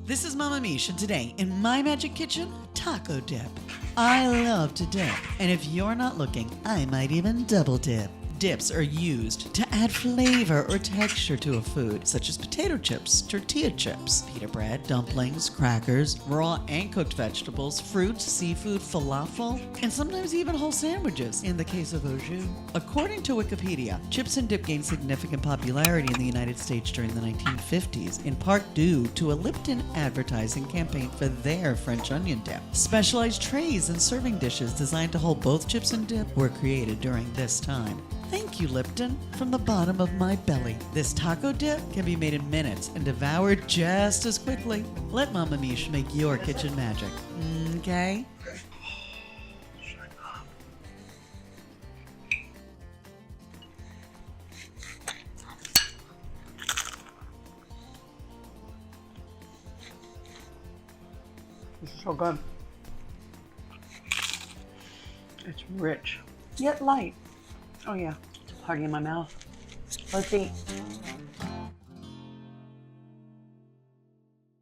This is Mama Mish, and today in my magic kitchen, taco dip. I love to dip, and if you're not looking, I might even double dip. Dips are used to add flavor or texture to a food, such as potato chips, tortilla chips, pita bread, dumplings, crackers, raw and cooked vegetables, fruits, seafood, falafel, and sometimes even whole sandwiches, in the case of au jus. According to Wikipedia, chips and dip gained significant popularity in the United States during the 1950s, in part due to a Lipton advertising campaign for their French onion dip. Specialized trays and serving dishes designed to hold both chips and dip were created during this time. Thank you, Lipton, from the bottom of my belly. This taco dip can be made in minutes and devoured just as quickly. Let Mama Mish make your kitchen magic. Okay? This is so good. It's rich, yet light. Oh yeah, it's a party in my mouth. Let's eat.